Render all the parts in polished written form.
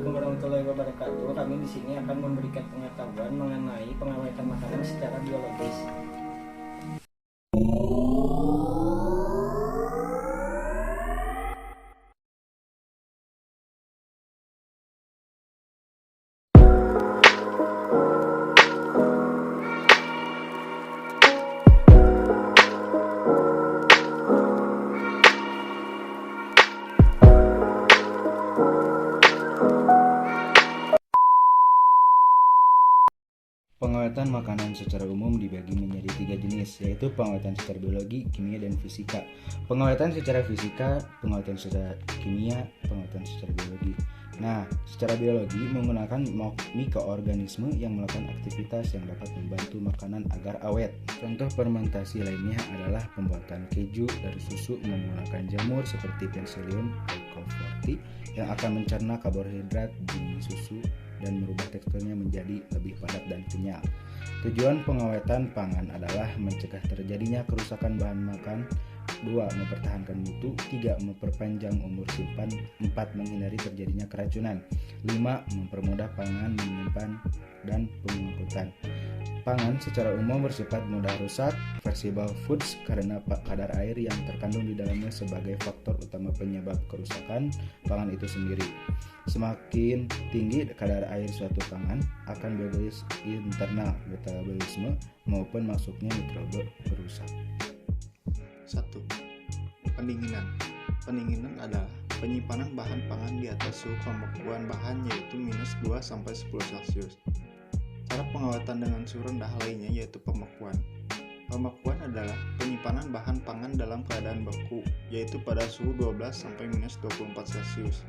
Assalamualaikum warahmatullahi wabarakatuh. Kami di sini akan memberikan pengetahuan mengenai pengawetan makanan secara biologis. Pengawetan makanan secara umum dibagi menjadi 3 jenis, yaitu pengawetan secara biologi, kimia, dan fisika. Pengawetan secara fisika, pengawetan secara kimia, pengawetan secara biologi. Nah, secara biologi menggunakan mikroorganisme yang melakukan aktivitas yang dapat membantu makanan agar awet. Contoh fermentasi lainnya adalah pembuatan keju dari susu menggunakan jamur seperti Penicillium roqueforti yang akan mencerna karbohidrat di susu dan merubah teksturnya menjadi lebih padat dan kenyal. Tujuan pengawetan pangan adalah mencegah terjadinya kerusakan bahan makan, 2. Mempertahankan mutu, 3. Memperpanjang umur simpan, 4. Menghindari terjadinya keracunan, 5. Mempermudah pangan menyimpan dan pengangkutan. Pangan secara umum bersifat mudah rusak, perishable foods, karena kadar air yang terkandung di dalamnya sebagai faktor utama penyebab kerusakan pangan itu sendiri. Semakin tinggi kadar air suatu pangan, akan biologis internal metabolisme maupun masuknya mikroba perusak. 1. Pendinginan. Pendinginan adalah penyimpanan bahan pangan di atas suhu pembekuan bahan yaitu -2 sampai 10 Celcius. Cara pengawetan dengan suhu rendah lainnya yaitu pembekuan. Pembekuan adalah penyimpanan bahan pangan dalam keadaan beku, yaitu pada suhu 12 sampai -24 Celcius.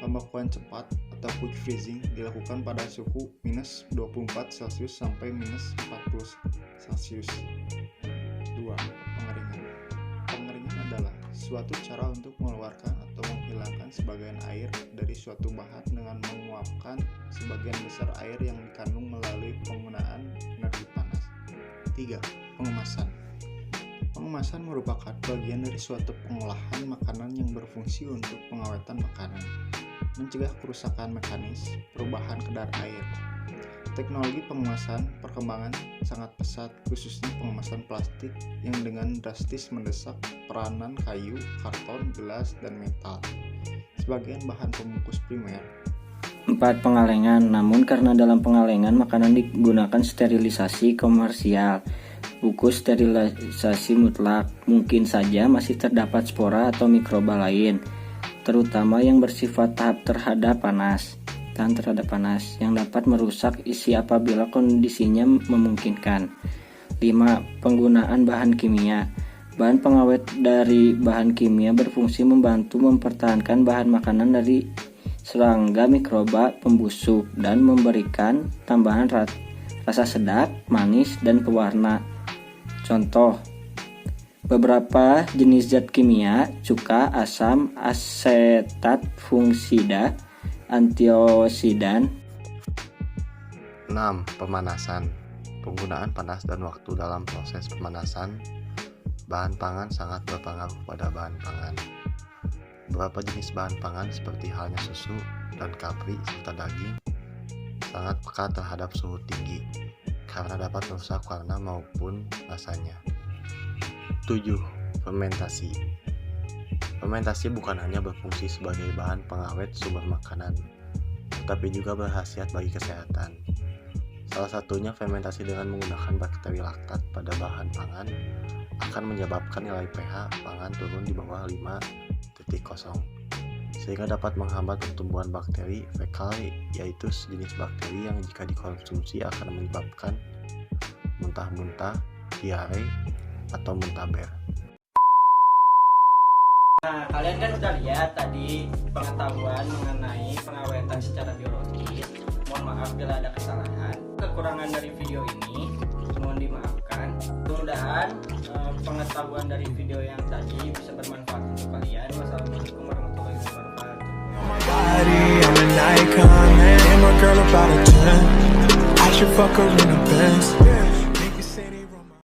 Pembekuan cepat atau quick freezing dilakukan pada suhu -24 Celcius sampai -40 Celcius. 2. Pengeringan. Pengeringan adalah suatu cara untuk mengeluarkan atau menghilangkan sebagian air dari suatu bahan dengan menguapkan sebagian besar air yang dikandung melalui penggunaan energi panas. 3. Pengemasan. Pengemasan merupakan bagian dari suatu pengolahan makanan yang berfungsi untuk pengawetan makanan, mencegah kerusakan mekanis, perubahan kadar air. Teknologi pengemasan perkembangan sangat pesat, khususnya pengemasan plastik yang dengan drastis mendesak peranan kayu, karton, gelas, dan metal sebagian bahan pembungkus primer. 4. Pengalengan. Namun karena dalam pengalengan makanan digunakan sterilisasi komersial, buku sterilisasi mutlak, mungkin saja masih terdapat spora atau mikroba lain, terutama yang bersifat tahan terhadap panas yang dapat merusak isi apabila kondisinya memungkinkan. 5. Penggunaan bahan kimia. Bahan pengawet dari bahan kimia berfungsi membantu mempertahankan bahan makanan dari serangga mikroba pembusuk dan memberikan tambahan rasa sedap, manis, dan pewarna. Contoh, beberapa jenis zat kimia, cuka, asam, asetat, fungisida, antioksidan. 6. Pemanasan. Penggunaan panas dan waktu dalam proses pemanasan bahan pangan sangat berpengaruh pada bahan pangan. Beberapa jenis bahan pangan seperti halnya susu dan kapri serta daging sangat peka terhadap suhu tinggi karena dapat merusak warna maupun rasanya. 7. Fermentasi. Fermentasi bukan hanya berfungsi sebagai bahan pengawet sumber makanan, tetapi juga berkhasiat bagi kesehatan. Salah satunya fermentasi dengan menggunakan bakteri laktat pada bahan pangan akan menyebabkan nilai pH pangan turun di bawah 5.0, sehingga dapat menghambat pertumbuhan bakteri fekal, yaitu sejenis bakteri yang jika dikonsumsi akan menyebabkan muntah-muntah, diare, atau muntaber. Nah, kalian kan udah lihat tadi pengetahuan mengenai pengawetan secara biologis. Mohon maaf bila ada kesalahan, kekurangan dari video ini, mohon dimaafkan. Mudah-mudahan pengetahuan dari video yang tadi bisa bermanfaat untuk kalian. Wassalamualaikum warahmatullahi wabarakatuh.